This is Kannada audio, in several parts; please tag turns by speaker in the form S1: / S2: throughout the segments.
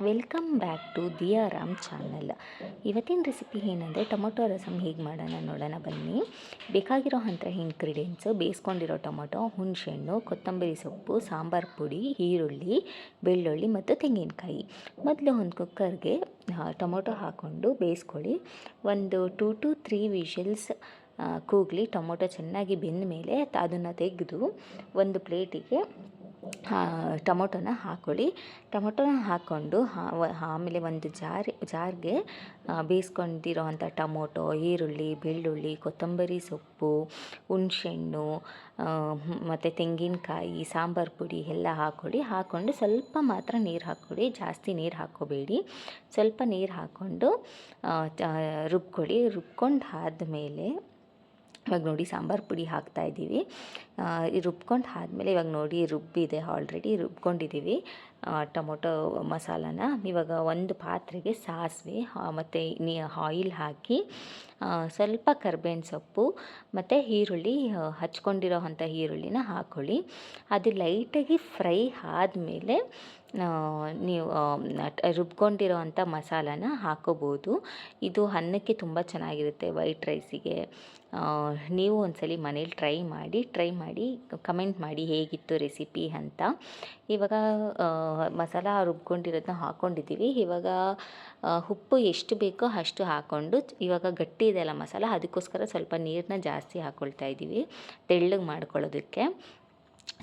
S1: ವೆಲ್ಕಮ್ ಬ್ಯಾಕ್ ಟು ದಿಯಾರಾಮ್ ಚಾನಲ್. ಇವತ್ತಿನ ರೆಸಿಪಿ ಏನಂದರೆ ಟೊಮೊಟೊ ರಸಮ್ ಹೇಗೆ ಮಾಡೋಣ ನೋಡೋಣ ಬನ್ನಿ. ಬೇಕಾಗಿರೋ ಇಂಗ್ರೀಡಿಯೆಂಟ್ಸು: ಬೇಯಿಸ್ಕೊಂಡಿರೋ ಟೊಮೊಟೊ, ಹುಣಸೆಹಣ್ಣು, ಕೊತ್ತಂಬರಿ ಸೊಪ್ಪು, ಸಾಂಬಾರು ಪುಡಿ, ಈರುಳ್ಳಿ, ಬೆಳ್ಳುಳ್ಳಿ ಮತ್ತು ತೆಂಗಿನಕಾಯಿ. ಮೊದಲು ಒಂದು ಕುಕ್ಕರ್ಗೆ ಟೊಮೊಟೊ ಹಾಕ್ಕೊಂಡು ಬೇಯಿಸ್ಕೊಳ್ಳಿ. ಒಂದು 2 to 3 ವಿಷಲ್ಸ್ ಕೂಗಲಿ. ಟೊಮೊಟೊ ಚೆನ್ನಾಗಿ ಬೆಂದ ಮೇಲೆ ಅದನ್ನು ತೆಗೆದು ಒಂದು ಪ್ಲೇಟಿಗೆ ಟೊಮೊಟೊನ ಹಾಕ್ಕೊಳ್ಳಿ. ಟೊಮೊಟೊನ ಹಾಕ್ಕೊಂಡು ಆಮೇಲೆ ಒಂದು ಜಾರ್ಗೆ ಬೇಯಿಸ್ಕೊಂಡಿರೋ ಅಂಥ ಟೊಮೊಟೊ, ಈರುಳ್ಳಿ, ಬೆಳ್ಳುಳ್ಳಿ, ಕೊತ್ತಂಬರಿ ಸೊಪ್ಪು, ಹುಣಸೆಹಣ್ಣು ಮತ್ತು ತೆಂಗಿನಕಾಯಿ, ಸಾಂಬಾರು ಪುಡಿ ಎಲ್ಲ ಹಾಕ್ಕೊಂಡು ಸ್ವಲ್ಪ ಮಾತ್ರ ನೀರು ಹಾಕ್ಕೊಳ್ಳಿ. ಜಾಸ್ತಿ ನೀರು ಹಾಕ್ಕೋಬೇಡಿ. ಸ್ವಲ್ಪ ನೀರು ಹಾಕ್ಕೊಂಡು ರುಬ್ಕೊಳ್ಳಿ. ರುಬ್ಕೊಂಡು ಆದಮೇಲೆ ಇವಾಗ ನೋಡಿ ಸಾಂಬಾರು ಪುಡಿ ಹಾಕ್ತಾಯಿದ್ದೀವಿ. ರುಬ್ಕೊಂಡು ಆದಮೇಲೆ ಇವಾಗ ನೋಡಿ ರುಬ್ಬಿದೆ, ಆಲ್ರೆಡಿ ರುಬ್ಕೊಂಡಿದ್ದೀವಿ ಟೊಮೊಟೊ ಮಸಾಲಾನ. ಇವಾಗ ಒಂದು ಪಾತ್ರೆಗೆ ಸಾಸಿವೆ ಮತ್ತು ಆಯಿಲ್ ಹಾಕಿ ಸ್ವಲ್ಪ ಕರ್ಬೇವಿನ ಸೊಪ್ಪು ಮತ್ತು ಈರುಳ್ಳಿ, ಹಚ್ಕೊಂಡಿರೋ ಅಂಥ ಈರುಳ್ಳಿನ ಹಾಕ್ಕೊಳ್ಳಿ. ಅದು ಲೈಟಾಗಿ ಫ್ರೈ ಆದಮೇಲೆ ನೀವು ರುಬ್ಕೊಂಡಿರೋ ಅಂಥ ಮಸಾಲಾನ ಹಾಕ್ಕೋಬೋದು. ಇದು ಅನ್ನಕ್ಕೆ ತುಂಬ ಚೆನ್ನಾಗಿರುತ್ತೆ, ವೈಟ್ ರೈಸಿಗೆ. ನೀವು ಒಂದ್ಸಲಿ ಮನೇಲಿ ಟ್ರೈ ಮಾಡಿ ಕಮೆಂಟ್ ಮಾಡಿ ಹೇಗಿತ್ತು ರೆಸಿಪಿ ಅಂತ. ಇವಾಗ ಮಸಾಲ ರುಬ್ಕೊಂಡಿರೋದನ್ನ ಹಾಕ್ಕೊಂಡಿದ್ದೀವಿ. ಇವಾಗ ಉಪ್ಪು ಎಷ್ಟು ಬೇಕೋ ಅಷ್ಟು ಹಾಕ್ಕೊಂಡು, ಇವಾಗ ಗಟ್ಟಿ ಇದೆಯಲ್ಲ ಮಸಾಲ, ಅದಕ್ಕೋಸ್ಕರ ಸ್ವಲ್ಪ ನೀರನ್ನ ಜಾಸ್ತಿ ಹಾಕ್ಕೊಳ್ತಾ ಇದ್ದೀವಿ ತೆಳ್ಳಗೆ ಮಾಡ್ಕೊಳ್ಳೋದಕ್ಕೆ.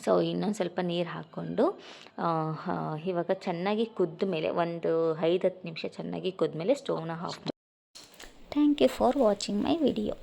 S1: ಸೊ ಇನ್ನೊಂದು ಸ್ವಲ್ಪ ನೀರು ಹಾಕ್ಕೊಂಡು ಇವಾಗ ಚೆನ್ನಾಗಿ ಕುದ್ದ ಮೇಲೆ ಒಂದು 5-10 ನಿಮಿಷ ಚೆನ್ನಾಗಿ ಕುದ್ಮೇಲೆ ಸ್ಟವ್ನ ಆಫ್ ಮಾಡಿ. Thank you for watching my video.